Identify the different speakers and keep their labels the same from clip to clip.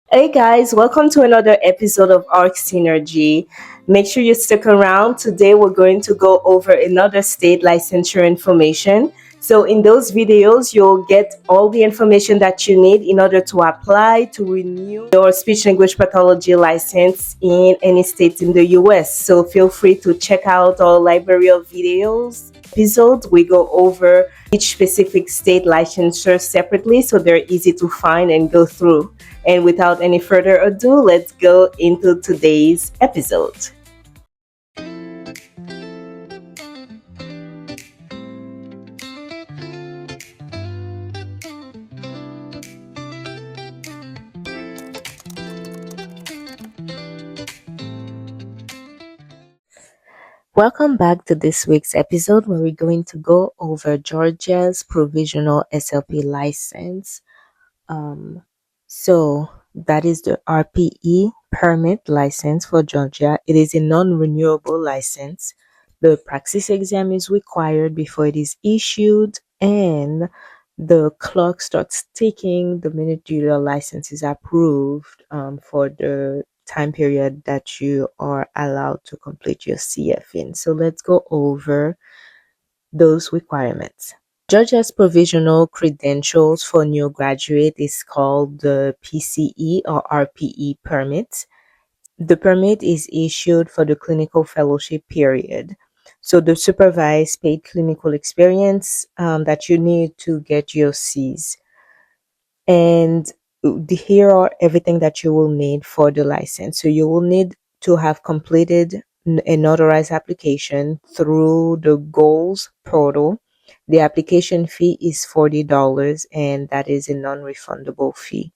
Speaker 1: Hey guys, welcome to another episode of Arc Synergy. Make sure you stick around. Today we're going to go over another state licensure information. So in those videos, you'll get all the information that you need in order to apply to renew your speech language pathology license in any state in the US. So feel free to check out our library of videos. Episodes, we go over each specific state licensure separately so they're easy to find and go through. And without any further ado, let's go into today's episode. Welcome back to this week's episode where we're going to go over Georgia's provisional SLP license. So that is the RPE permit license for Georgia. It is a non-renewable license. The praxis exam is required before it is issued, and the clock starts ticking the minute your license is approved for the time period that you are allowed to complete your CF in. So let's go over those requirements. Georgia's provisional credentials for new graduate is called the PCE or RPE permit. The permit is issued for the clinical fellowship period. So the supervised paid clinical experience that you need to get your Cs. And here are everything that you will need for the license. So you will need to have completed a notarized application through the goals portal. The application fee is $40 and that is a non-refundable fee.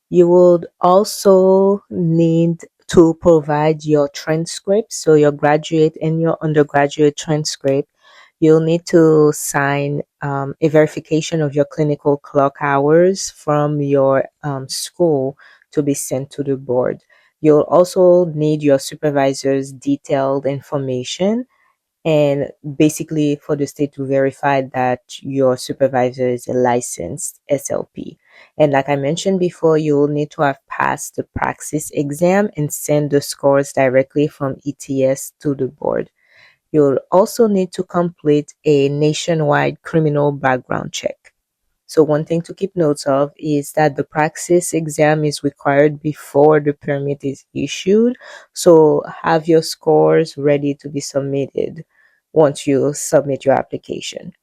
Speaker 1: You would also need to provide your transcript, so your graduate and your undergraduate transcript. You'll need to sign a verification of your clinical clock hours from your school to be sent to the board. You'll also need your supervisor's detailed information and basically for the state to verify that your supervisor is a licensed SLP. And like I mentioned before, you will need to have passed the praxis exam and send the scores directly from ETS to the board. You'll also need to complete a nationwide criminal background check. So one thing to keep notes of is that the praxis exam is required before the permit is issued. So have your scores ready to be submitted once you submit your application.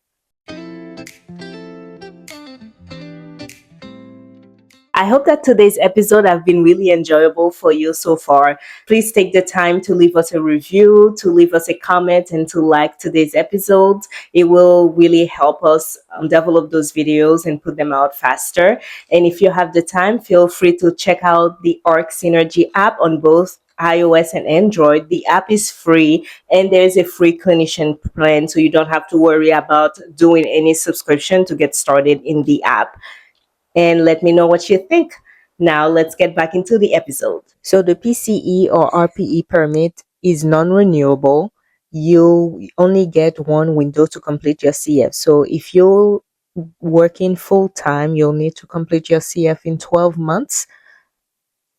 Speaker 1: I hope that today's episode have been really enjoyable for you so far. Please take the time to leave us a review, to leave us a comment, and to like today's episode. It will really help us develop those videos and put them out faster. And if you have the time, feel free to check out the Arc Synergy app on both iOS and Android. The app is free and there's a free clinician plan, so you don't have to worry about doing any subscription to get started in the app. And let me know what you think. Now, let's get back into the episode. So, the PCE or RPE permit is non renewable. You only get one window to complete your CF. So, if you're working full time, you'll need to complete your CF in 12 months.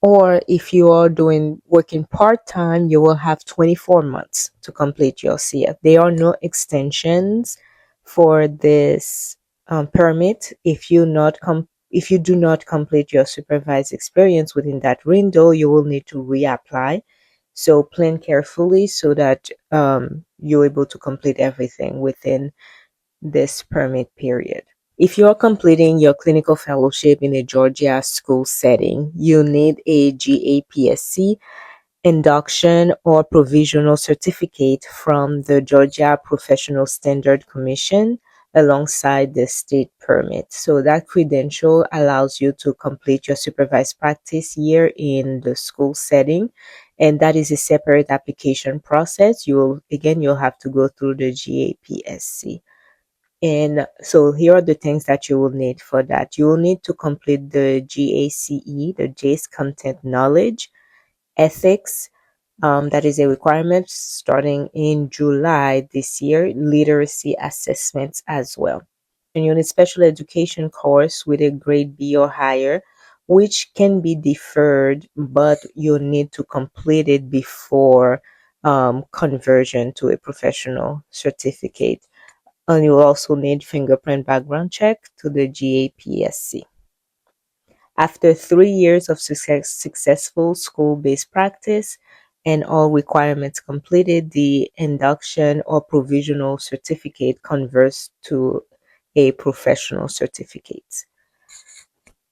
Speaker 1: Or if you are doing working part time, you will have 24 months to complete your CF. There are no extensions for this permit if you do not complete your supervised experience within that window. You will need to reapply. So plan carefully so that you're able to complete everything within this permit period. If you're completing your clinical fellowship in a Georgia school setting, you need a GAPSC induction or provisional certificate from the Georgia Professional Standard Commission alongside the state permit. So that credential allows you to complete your supervised practice year in the school setting, and that is a separate application process. You'll have to go through the GAPSC. And so here are the things that you will need for that. You will need to complete the GACE, the JACE content knowledge, ethics. That is a requirement starting in July this year, literacy assessments as well. And you need special education course with a grade B or higher which can be deferred, but you'll need to complete it before conversion to a professional certificate. And you also need fingerprint background check to the GAPSC. After 3 years of successful school-based practice and all requirements completed, the induction or provisional certificate converts to a professional certificate.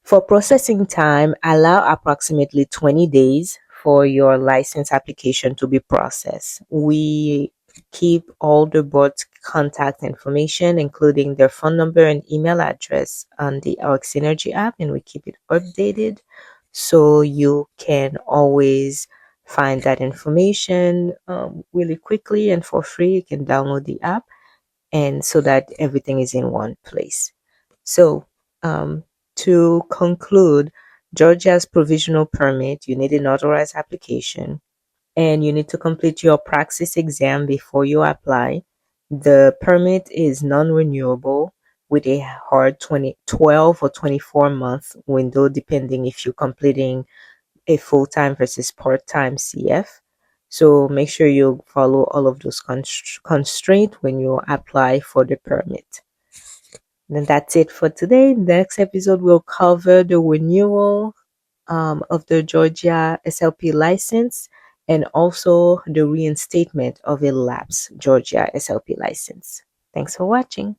Speaker 1: For processing time, allow approximately 20 days for your license application to be processed. We keep all the board's contact information, including their phone number and email address, on the Our Synergy app, and we keep it updated so you can always find that information really quickly and for free. You can download the app, and so that everything is in one place. So, to conclude, Georgia's provisional permit, you need an authorized application, and you need to complete your praxis exam before you apply. The permit is non-renewable with a hard 12 or 24-month window, depending if you're completing a full-time versus part-time CF. So make sure you follow all of those constraints when you apply for the permit. Then that's it for today. Next episode will cover the renewal of the Georgia SLP license and also the reinstatement of a lapsed Georgia SLP license. Thanks for watching.